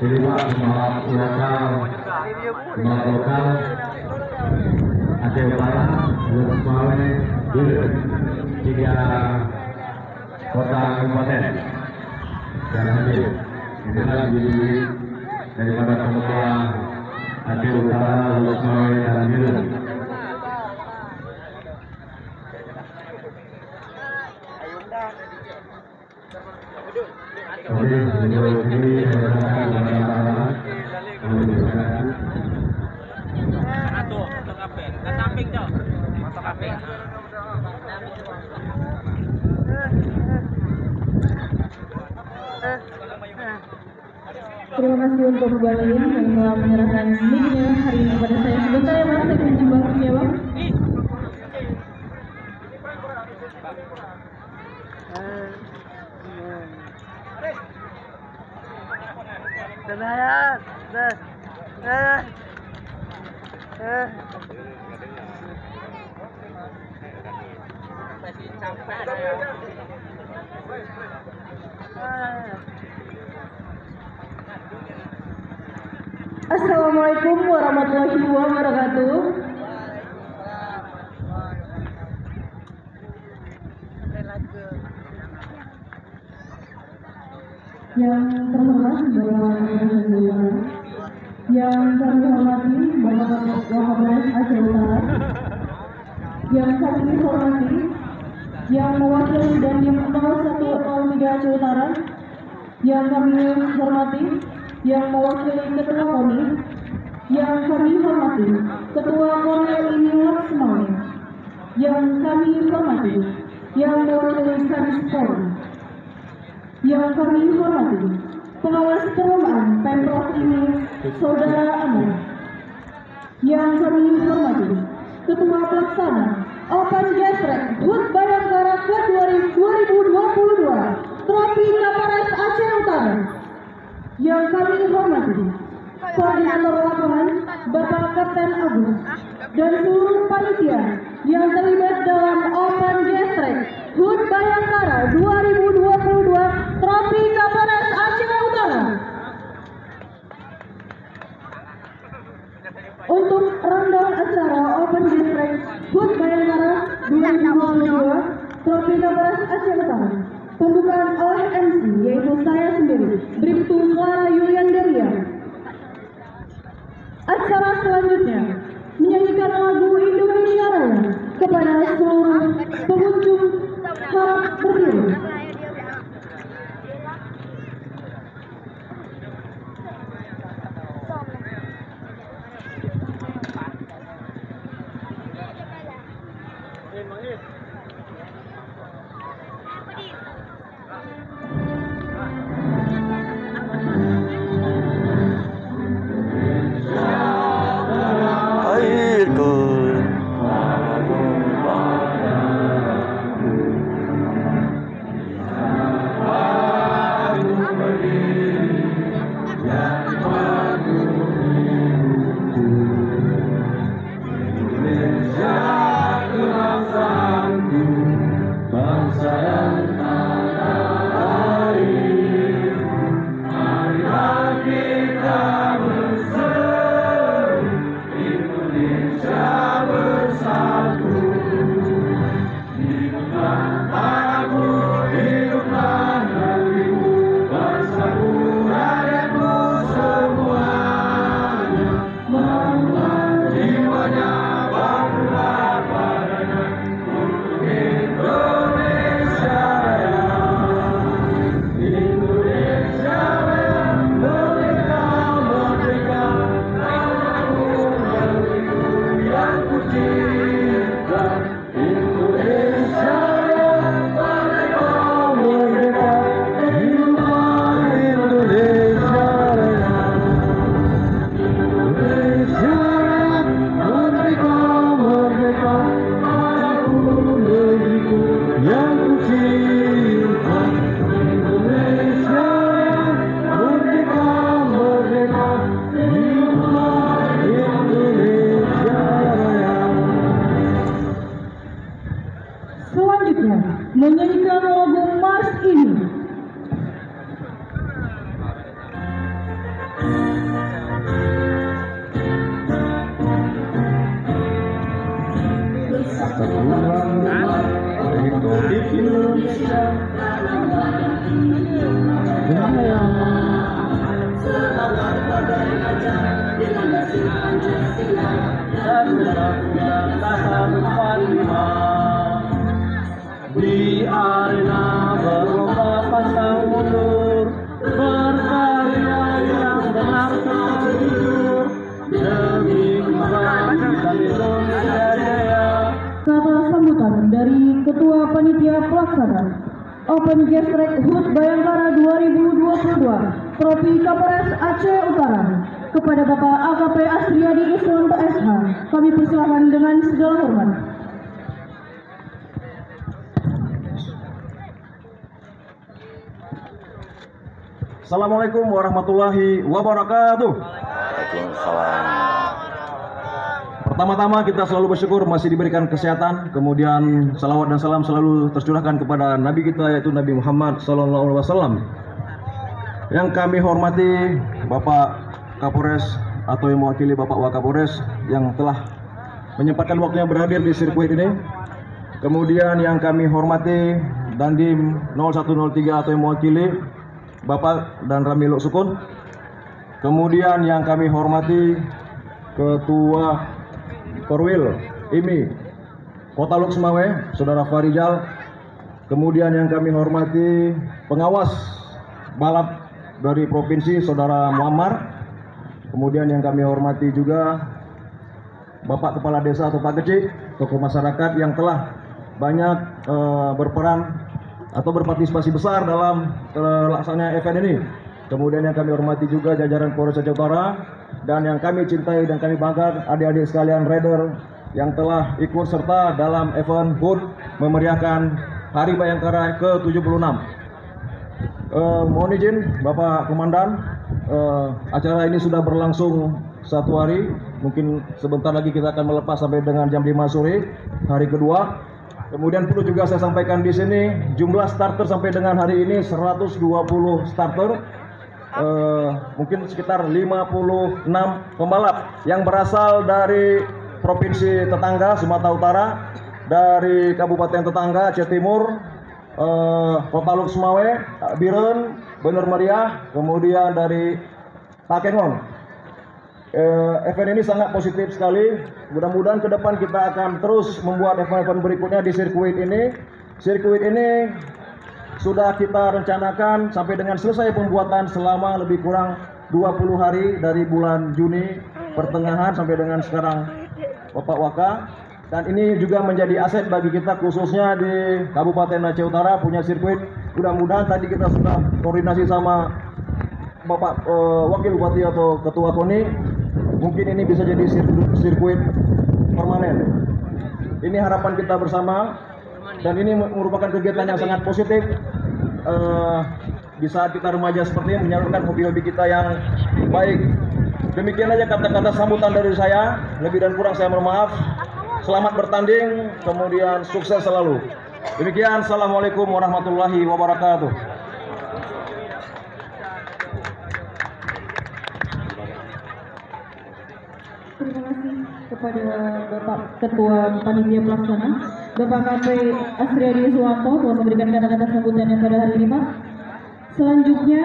Ini Pak pembalap lokal Aceh Utara, Lukmawe, tiga kota kabupaten yang hadir. Inilah diri daripada pembalap Aceh Utara, Lukmawe, dan Biren. Terima kasih untuk Balin yang telah menyerahkan mic-nya hari ini kepada saya. Sebentar ya Bang, saya kunci bangkunya Bang. Assalamualaikum warahmatullahi wabarakatuh. Yang terhormat yang kami hormati Bapak Kapolres Aceh Utara, yang kami hormati yang mewakili dan yang 0103 Aceh Utara, yang kami hormati yang mewakili Ketua KONI, yang kami hormati Ketua Kolonel Iniwat Semawe, yang kami hormati yang mewakili Kadis Polri, yang kami hormati pengawas perlombaan Pemprov ini Saudara Amir, yang kami hormati Ketua Pelaksana Open Gesrek HUT Bayangkara ke 2022 Trofi Kapolres Aceh Utara, yang kami hormati Koordinator Lapangan Bapak Kapten Agus dan seluruh panitia yang terlibat dalam Open Gesrek HUT Bayangkara 2022 Trofi Kapolres Aceh Utara. Untuk rundown acara Open Gesrek HUT Bayangkara 2022 Trofi Kapolres Aceh Utara, pembukaan oleh MC yaitu saya sendiri, Bribtu Clara Yulian Deria. Acara selanjutnya menyanyikan lagu Indonesia Raya kepada seluruh pengunjung harap berdiri. menyanyikan lagu Mars ini. Republik Indonesia. Di arena berlomba pantang mundur, berkarya yang benar terjujur demi kebangkitan Indonesia Jaya. Kata sambutan dari Ketua Panitia Pelaksana Open Gas Track HUT Bayangkara 2022 Trofi Kapolres Aceh Utara kepada Bapak AKP Asriadi Iswanto SH, kami persilakan dengan segala hormat. Assalamualaikum warahmatullahi wabarakatuh. Pertama-tama kita selalu bersyukur masih diberikan kesehatan, kemudian salawat dan salam selalu tercurahkan kepada Nabi kita yaitu Nabi Muhammad SAW. Yang kami hormati Bapak Kapolres atau yang mewakili Bapak Wakapolres yang telah menyempatkan waktunya berhadir di sirkuit ini. Kemudian yang kami hormati Dandim 0103 atau yang mewakili Bapak dan Ramil Sukun. Kemudian yang kami hormati Ketua Korwil IMI Kota Luk Semawe, Saudara Farijal. Kemudian yang kami hormati pengawas balap dari provinsi, Saudara Muammar. Kemudian yang kami hormati juga Bapak Kepala Desa atau Pak Kecik, tokoh masyarakat yang telah banyak berperan atau berpartisipasi besar dalam pelaksanaan event ini. Kemudian yang kami hormati juga jajaran Polres Aceh Utara, dan yang kami cintai dan kami banggakan adik-adik sekalian rider yang telah ikut serta dalam event HUT memeriahkan Hari Bayangkara ke-76. Mohon izin Bapak Komandan, acara ini sudah berlangsung 1 hari, mungkin sebentar lagi kita akan melepas sampai dengan jam 5 sore hari kedua. Kemudian perlu juga saya sampaikan di sini jumlah starter sampai dengan hari ini 120 starter. Mungkin sekitar 56 pembalap yang berasal dari provinsi tetangga Sumatera Utara, dari kabupaten tetangga Aceh Timur, Kota Luk Semawe, Biren, Bener Meriah, kemudian dari Takengon. Event ini sangat positif sekali. Mudah-mudahan ke depan kita akan terus membuat event-event berikutnya di sirkuit ini. Sirkuit ini sudah kita rencanakan sampai dengan selesai pembuatan selama lebih kurang 20 hari dari bulan Juni pertengahan sampai dengan sekarang, Bapak Waka. Dan ini juga menjadi aset bagi kita khususnya di Kabupaten Aceh Utara punya sirkuit. Mudah-mudahan tadi kita sudah koordinasi sama Bapak Wakil Bupati atau Ketua KONI, mungkin ini bisa jadi sirkuit permanen. Ini harapan kita bersama, dan ini merupakan kegiatan yang sangat positif di saat kita remaja seperti ini, menyalurkan hobi-hobi kita yang baik. Demikian aja kata-kata sambutan dari saya. Lebih dan kurang saya mohon maaf. Selamat bertanding, kemudian sukses selalu. Demikian, assalamualaikum warahmatullahi wabarakatuh. Terima kasih kepada Bapak Ketua Panitia Pelaksana, Bapak KP Asriadi Iswanto telah memberikan kata-kata sambutannya pada hari ini, Pak. Selanjutnya,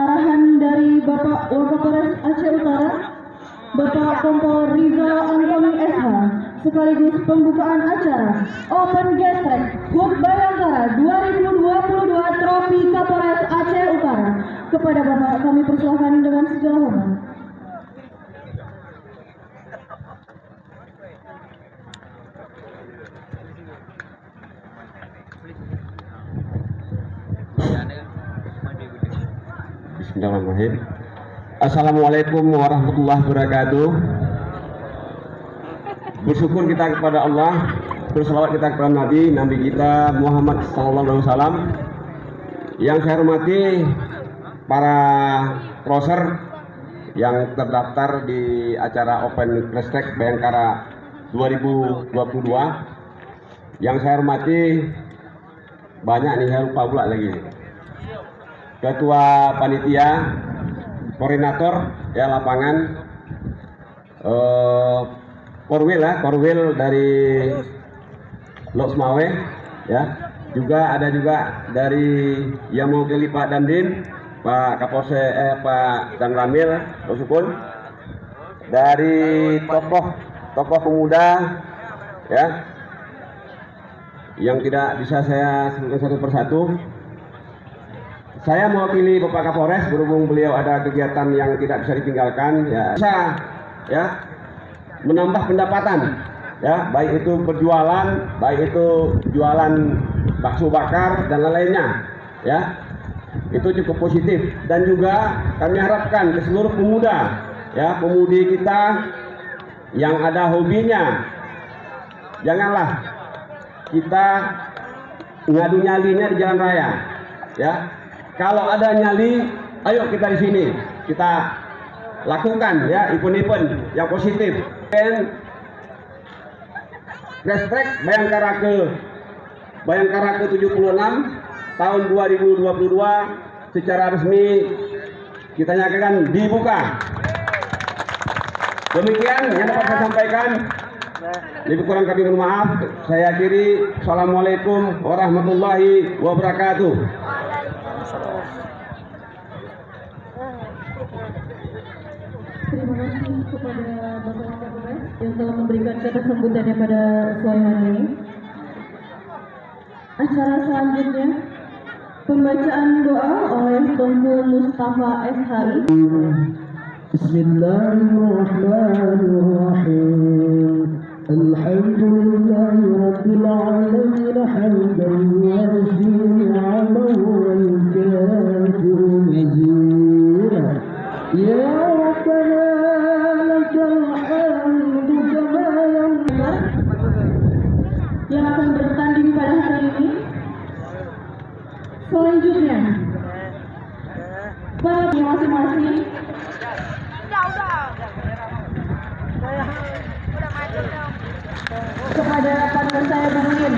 arahan dari Bapak Wakapolres Aceh Utara, Bapak Kompol Rizal Antoni SH, sekaligus pembukaan acara Open Gas Track HUT Bayangkara 2022 Trofi Kapolres Aceh Utara. Kepada Bapak kami persilahkan dengan segala hormat. Bismillahirrahmanirrahim. Assalamualaikum warahmatullahi wabarakatuh. Bersyukur kita kepada Allah, berselawat kita kepada Nabi kita Muhammad SAW. Yang saya hormati para crosser yang terdaftar di acara Open Gas Track Bayangkara 2022. Yang saya hormati banyak nih, saya lupa pula lagi. Ketua panitia, koordinator ya lapangan, Korwil dari Loksmawe ya. Juga ada juga dari yang mewakili Pak Dandim, Pak Kapolsek, Pak Dan Ramil, Sukun. Dari tokoh pemuda ya, yang tidak bisa saya sebutkan satu persatu. Saya mewakili Bapak Kapolres, berhubung beliau ada kegiatan yang tidak bisa ditinggalkan ya, bisa ya menambah pendapatan ya, baik itu berjualan, baik itu jualan bakso bakar dan lain-lainnya ya. Itu cukup positif, dan juga kami harapkan ke seluruh pemuda ya, pemudi kita yang ada hobinya, janganlah kita ngadu nyalinya di jalan raya ya. Kalau ada nyali, ayo kita di sini kita lakukan ya event-event yang positif. Dan Racetrack Bayangkara ke 76 tahun 2022 secara resmi kita nyatakan dibuka. Demikian yang dapat saya sampaikan. Lebih kurang kami mohon maaf. Saya akhiri. Assalamualaikum warahmatullahi wabarakatuh. Terima kasih kepada Bapak Kapolres yang telah memberikan kata sambutannya pada sore hari ini. Acara selanjutnya, pembacaan doa oleh Tunku Mustafa SHI. Bismillahirrahmanirrahim. Alhamdulillahi rabbil alamin hamdan wasi'an wal kafiru mazira. Ya Rabbana lakal hamdu kama yang akan bertanding pada hari ini. Selanjutnya, para masing-masing kepada partner saya Bungin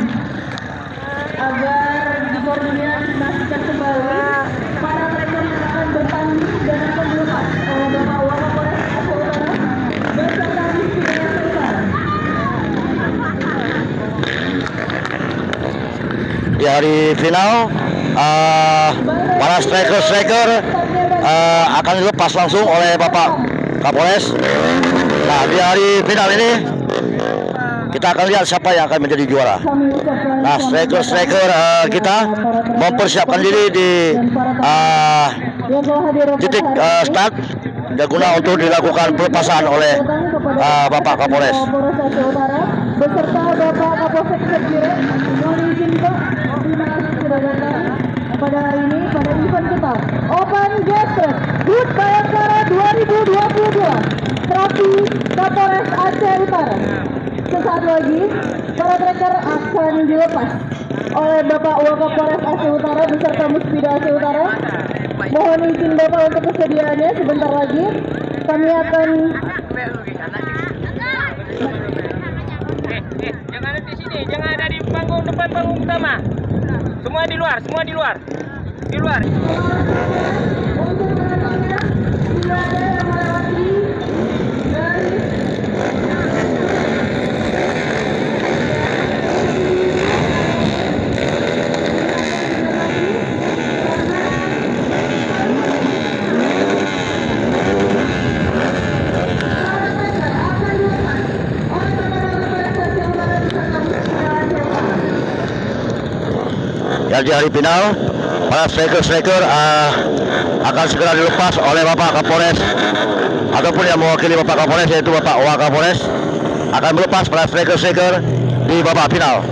agar dikoordinasikan kembali para tracker yang akan bertanding dan akan dilepas oleh Bapak Wakapolres Aceh Utara beserta Rizky Aceh Utara. Di hari final para striker akan dilepas langsung oleh Bapak Kapolres. Nah, di hari final ini kita akan lihat siapa yang akan menjadi juara. Nah, striker kita mempersiapkan diri di titik start guna untuk dilakukan pelepasan oleh Bapak Kapolres. Beserta Bapak Kapolsek Sekire, mohon izin Pak, terima kasih sudah datang pada hari ini pada event kita Open Gastrek HUT Bayangkara 2022 Trofi Kapolres Aceh Utara. Sesaat lagi para tracker akan dilepas oleh Bapak Wakapolres Aceh Utara beserta Muspida Aceh Utara. Mohon izin Bapak untuk kesediaannya, sebentar lagi kami akan jangan ada di sini, jangan ada di panggung depan, panggung utama. Semua di luar, semua di luar. Di luar. untuk menentunya tidak ada yang melewati dari Dan di hari final, para striker akan segera dilepas oleh Bapak Kapolres ataupun yang mewakili Bapak Kapolres, yaitu Bapak Wakapolres, akan melepas para striker di babak final.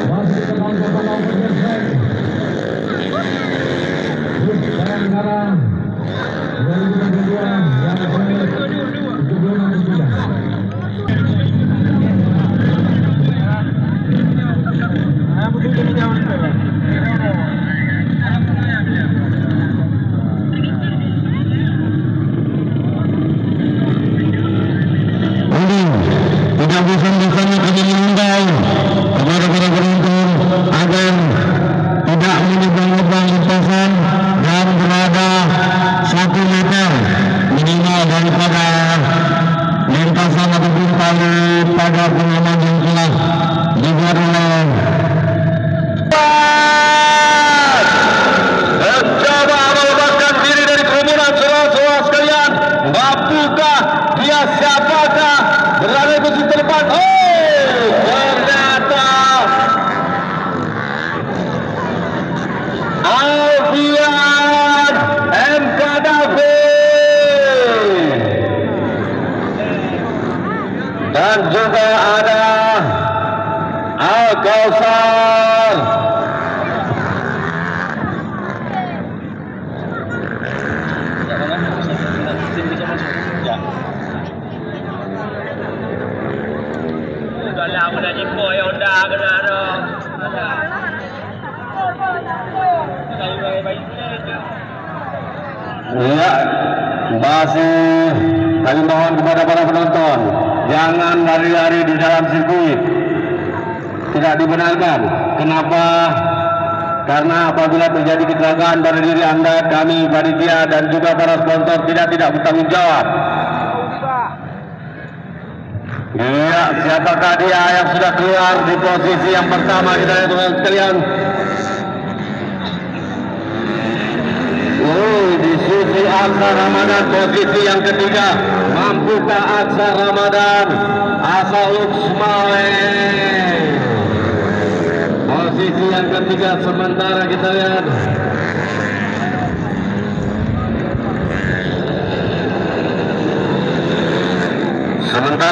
Masih kita Alfian MK David, dan juga ada Al-Kausar. Udah lah, udah jempol ya, udah kena ada. Ya, masih kami mohon kepada para penonton, jangan lari-lari di dalam sirkuit. Tidak dibenarkan. Kenapa? Karena apabila terjadi kecelakaan pada diri Anda, kami panitia dan juga para sponsor tidak bertanggung jawab. Ya, siapakah dia yang sudah keluar di posisi yang pertama? Kita lihat teman-teman sekalian. Disusi Aksa Ramadan posisi yang ketiga. Mampukah Aksa Ramadan? Asa Luxmawe posisi yang ketiga. Sementara kita lihat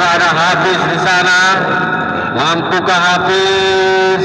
ada Hafiz di sana. Mampukah Hafiz?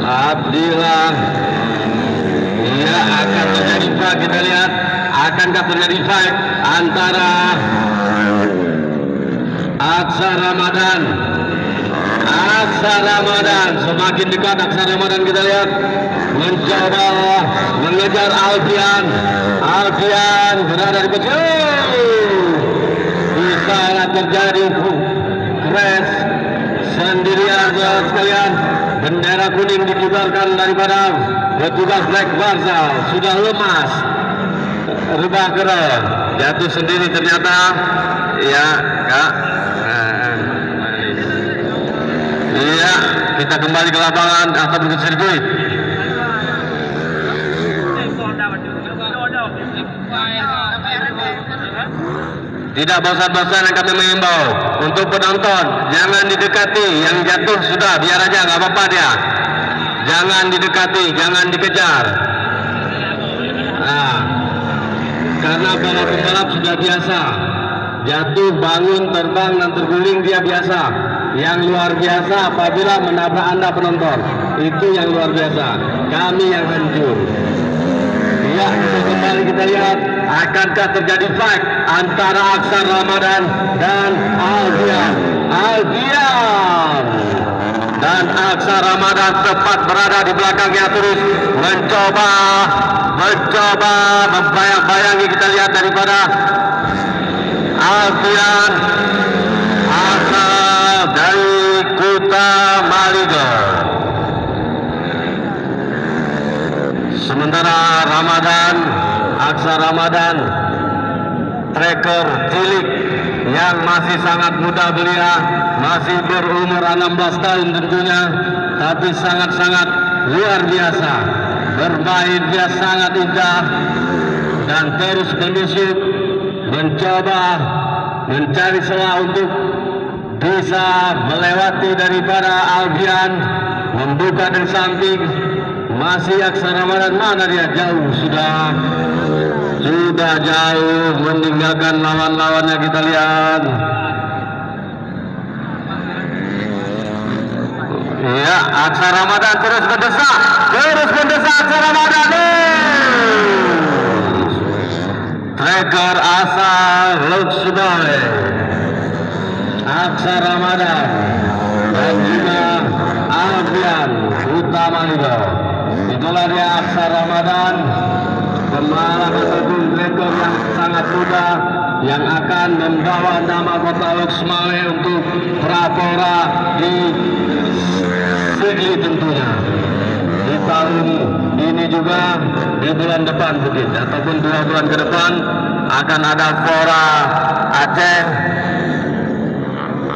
Abdillah, ya akan terjadi fight. Kita lihat akankah terjadi fight antara Aksa Ramadan. Semakin dekat Aksa Ramadan, kita lihat mencoba mengejar Alfian berada di posisi. Bisa terjadi crash sendirian sekalian. Bendera kuning dikibarkan daripada petugas Black Barza. Sudah lemas, rebah keren, jatuh sendiri ternyata. Ya kak, iya, kita kembali ke lapangan atau ke sirkuit. Tidak bosan-bosan yang kami mengimbau untuk penonton, jangan didekati. Yang jatuh sudah, biar aja, nggak apa-apa dia. Jangan didekati, jangan dikejar. Nah, karena para pembalap sudah biasa jatuh, bangun, terbang, dan terguling, dia biasa. Yang luar biasa apabila menabrak Anda penonton, itu yang luar biasa. Kami yang hancur. Ya, kembali kita lihat, akankah terjadi fight antara Aksa Ramadan dan Alfian. Dan Aksa Ramadan tepat berada di belakangnya, terus mencoba membayang-bayangi. Kita lihat daripada Alfian Aksa dari Kuta Maligo. Sementara Aksa Ramadan, tracker cilik yang masih sangat muda belia, masih berumur 16 tahun tentunya, tapi sangat-sangat luar biasa. Bermain dia sangat indah dan terus menyusup, mencoba mencari celah untuk bisa melewati daripada Alfian, membuka dari samping. Masih Aksa Ramadan, mana dia, jauh, sudah jauh meninggalkan lawan-lawannya. Kita lihat, ya, Aksa Ramadan terus mendesak Aksa Ramadan. Tracker Asa Luxmawe, Aksa Ramadan dan juga Alfian utama juga. Itulah dia Aksa Ramadan, pembalap ataupun driver yang sangat muda yang akan membawa nama Kota Loksmawe untuk prapora di Sigli tentunya. Di tahun ini juga di bulan depan mungkin ataupun 2 bulan ke depan akan ada Fora Aceh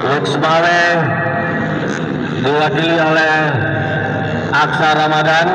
Loksmawe diwakili oleh Aksa Ramadan